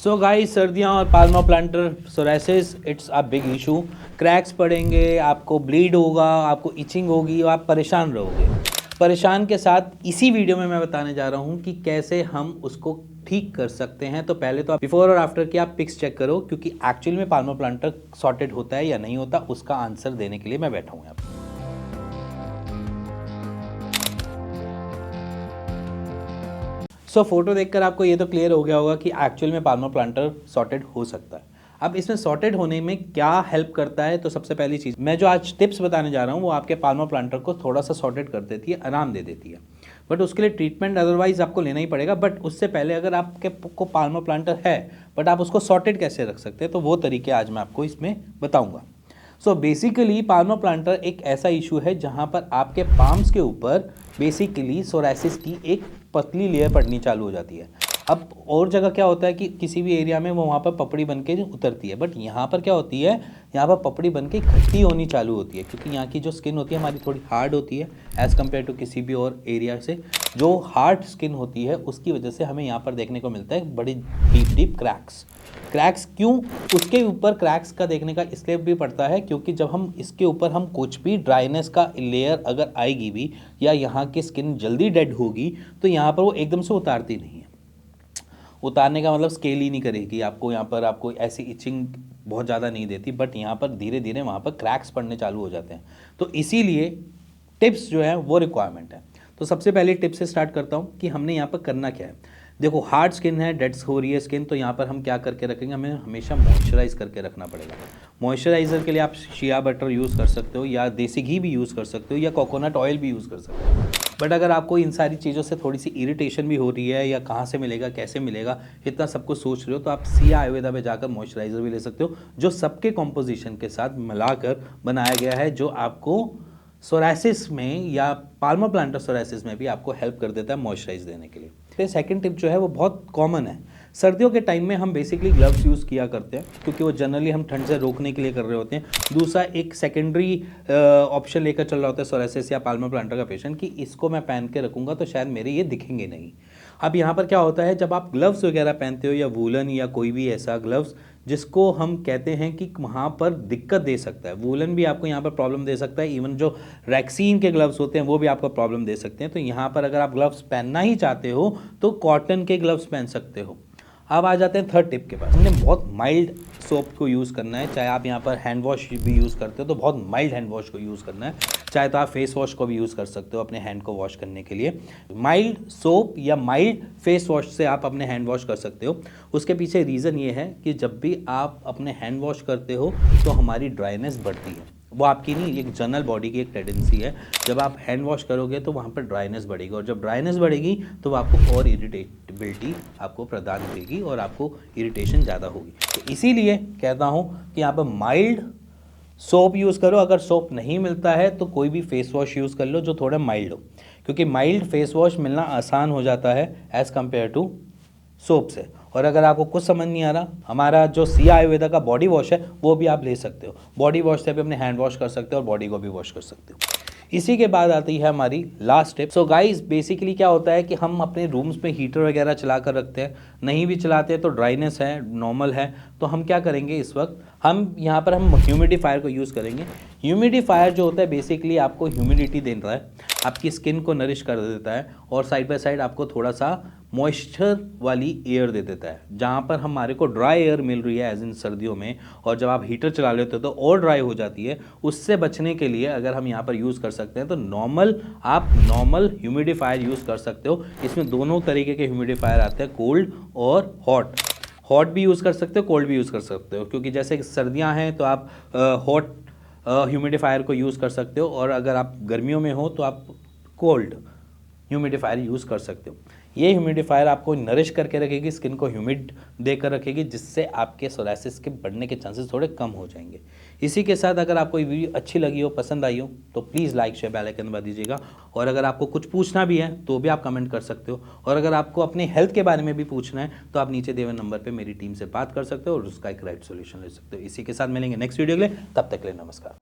So guys, सर्दियाँ और Palma planter psoriasis it's a big issue. Cracks पड़ेंगे, आपको ब्लीड होगा, आपको इचिंग होगी और आप परेशान रहोगे। परेशान के साथ इसी वीडियो में मैं बताने जा रहा हूँ कि कैसे हम उसको ठीक कर सकते हैं। तो पहले तो आप बिफोर और आफ्टर की आप पिक्स चेक करो, क्योंकि एक्चुअली में पाल्मा प्लांटर सॉर्टेड होता है या नहीं होता, उसका आंसर देने के लिए मैं बैठा हूँ यहाँ पे। सो फोटो देखकर आपको ये तो क्लियर हो गया होगा कि एक्चुअल में पाल्मा प्लांटर सॉर्टेड हो सकता है। अब इसमें सॉर्टेड होने में क्या हेल्प करता है, तो सबसे पहली चीज़ मैं जो आज टिप्स बताने जा रहा हूँ वो आपके पाल्मा प्लांटर को थोड़ा सा सॉर्टेड कर देती है, आराम दे देती है। बट उसके लिए ट्रीटमेंट अदरवाइज आपको लेना ही पड़ेगा। बट उससे पहले अगर आपके को पाल्मा प्लांटर है बट आप उसको सॉर्टेड कैसे रख सकते हैं, तो वो तरीके आज मैं आपको इसमें बताऊँगा। सो बेसिकली पाल्मा प्लांटर एक ऐसा इशू है जहाँ पर आपके पाम्स के ऊपर बेसिकली सोरासिस की एक पतली लेयर पड़नी चालू हो जाती है। अब और जगह क्या होता है कि किसी भी एरिया में वो वहाँ पर पपड़ी बन के उतरती है, बट यहाँ पर क्या होती है, यहाँ पर पपड़ी बन के इकट्ठी होनी चालू होती है, क्योंकि यहाँ की जो स्किन होती है हमारी थोड़ी हार्ड होती है एज़ कम्पेयर टू किसी भी और एरिया से। जो हार्ड स्किन होती है उसकी वजह से हमें यहाँ पर देखने को मिलता है बड़ी डीप क्रैक्स। क्यों उसके ऊपर क्रैक्स का देखने का इसलिए भी पड़ता है क्योंकि जब हम इसके ऊपर हम कुछ भी ड्राइनेस का लेयर अगर आएगी भी या यहाँ की स्किन जल्दी डेड होगी तो यहाँ पर वो एकदम से उतारती नहीं है। उतारने का मतलब स्केल ही नहीं करेगी आपको, यहाँ पर आपको ऐसी इचिंग बहुत ज़्यादा नहीं देती, बट यहाँ पर धीरे धीरे वहाँ पर क्रैक्स पड़ने चालू हो जाते हैं। तो इसीलिए टिप्स जो है वो रिक्वायरमेंट है। तो सबसे पहले टिप से स्टार्ट करता हूँ कि हमने यहाँ पर करना क्या है। देखो, हार्ड स्किन है, डेड हो रही है स्किन, तो यहाँ पर हम क्या करके रखेंगे, हमें हमेशा मॉइस्चराइज करके रखना पड़ेगा। मॉइस्चराइज़र के लिए आप शिया बटर यूज़ कर सकते हो या देसी घी भी यूज़ कर सकते हो या कोकोनट ऑयल भी यूज़ कर सकते हो। बट अगर आपको इन सारी चीज़ों से थोड़ी सी इरिटेशन भी हो रही है या कहाँ से मिलेगा, कैसे मिलेगा, इतना सब कुछ सोच रहे हो, तो आप सिया आयुर्वेदा में जाकर मॉइस्चराइज़र भी ले सकते हो, जो सबके कॉम्पोजिशन के साथ मिलाकर बनाया गया है, जो आपको सोरासिस में या पाल्मा प्लांटर सोरासिस में भी आपको हेल्प कर देता है मॉइस्चराइज देने के लिए। फिर सेकंड टिप जो है वो बहुत कॉमन है। सर्दियों के टाइम में हम बेसिकली ग्लव्स यूज़ किया करते हैं, क्योंकि वो जनरली हम ठंड से रोकने के लिए कर रहे होते हैं। दूसरा एक सेकेंडरी ऑप्शन लेकर चल रहा होता है सोरासिस या पाल्मा प्लांटर का पेशेंट कि इसको मैं पहन के रखूँगा तो शायद मेरे ये दिखेंगे नहीं। अब यहाँ पर क्या होता है, जब आप ग्लव्स वगैरह पहनते हो या वूलन या कोई भी ऐसा ग्लव्स जिसको हम कहते हैं कि वहाँ पर दिक्कत दे सकता है, वूलन भी आपको यहाँ पर प्रॉब्लम दे सकता है, इवन जो रैक्सीन के ग्लव्स होते हैं वो भी आपको प्रॉब्लम दे सकते हैं। तो यहाँ पर अगर आप ग्लव्स पहनना ही चाहते हो तो कॉटन के ग्लव्स पहन सकते हो। अब आ जाते हैं थर्ड टिप के पास। हमने बहुत माइल्ड सोप को यूज़ करना है, चाहे आप यहाँ पर हैंड वॉश भी यूज़ करते हो तो बहुत माइल्ड हैंड वॉश को यूज़ करना है, चाहे तो आप फेस वॉश को भी यूज़ कर सकते हो अपने हैंड को वॉश करने के लिए। माइल्ड सोप या माइल्ड फेस वॉश से आप अपने हैंड वॉश कर सकते हो। उसके पीछे रीज़न ये है कि जब भी आप अपने हैंड वॉश करते हो तो हमारी ड्राइनेस बढ़ती है। वो आपकी नहीं, एक जनरल बॉडी की एक टेंडेंसी है। जब आप हैंड वॉश करोगे तो वहाँ पर ड्राइनेस बढ़ेगी, और जब ड्राइनेस बढ़ेगी तो वो आपको और इरिटेबिलिटी आपको प्रदान करेगी और आपको इरिटेशन ज़्यादा होगी। तो इसीलिए कहता हूँ कि यहाँ पर माइल्ड सोप यूज़ करो। अगर सोप नहीं मिलता है तो कोई भी फेस वॉश यूज़ कर लो जो थोड़ा माइल्ड हो, क्योंकि माइल्ड फेस वॉश मिलना आसान हो जाता है एज़ कम्पेयर टू सोप से। और अगर आपको कुछ समझ नहीं आ रहा, हमारा जो सिया आयुर्वेदा का बॉडी वॉश है वो भी आप ले सकते हो। बॉडी वॉश से भी अपने हैंड वॉश कर सकते हो और बॉडी को भी वॉश कर सकते हो। इसी के बाद आती है हमारी last tip. So guys, basically क्या होता है कि हम अपने रूम्स में हीटर वगैरह चला कर रखते हैं, नहीं भी चलाते हैं तो ड्राइनेस है, नॉर्मल है, तो हम क्या करेंगे, इस वक्त हम यहाँ पर हम ह्यूमिडिफायर को यूज़ करेंगे। ह्यूमिडिफायर जो होता है बेसिकली आपको ह्यूमिडिटी दे रहा है, आपकी स्किन को नरिश कर देता है और साइड बाय साइड आपको थोड़ा सा मॉइस्चर वाली एयर दे देता है। जहाँ पर हमारे को ड्राई एयर मिल रही है एज इन सर्दियों में, और जब आप हीटर चला लेते हो तो और ड्राई हो जाती है, उससे बचने के लिए अगर हम यहाँ पर यूज़ कर सकते हैं तो आप नॉर्मल ह्यूमिडिफायर यूज़ कर सकते हो। इसमें दोनों तरीके के ह्यूमिडिफायर आते हैं, कोल्ड और हॉट भी यूज़ कर सकते हो, कोल्ड भी यूज़ कर सकते हो, क्योंकि जैसे सर्दियाँ हैं तो आप हॉट ह्यूमिडिफायर को यूज़ कर सकते हो, और अगर आप गर्मियों में हो तो आप कोल्ड ह्यूमिडिफायर यूज़ कर सकते हो। ये ह्यूमिडिफायर आपको नरिश करके रखेगी, स्किन को ह्यूमिड देकर रखेगी, जिससे आपके सोरासिस के बढ़ने के चांसेस थोड़े कम हो जाएंगे। इसी के साथ अगर आपको ये वीडियो अच्छी लगी हो, पसंद आई हो, तो please like share bell icon दबा दीजिएगा। और अगर आपको कुछ पूछना भी है तो भी आप कमेंट कर सकते हो, और अगर आपको अपने हेल्थ के बारे में भी पूछना है तो आप नीचे दिए हुए नंबर पर मेरी टीम से बात कर सकते हो और उसका एक राइट सोल्यूशन ले सकते हो। इसी के साथ मिलेंगे नेक्स्ट वीडियो के लिए, तब तक के लिए नमस्कार।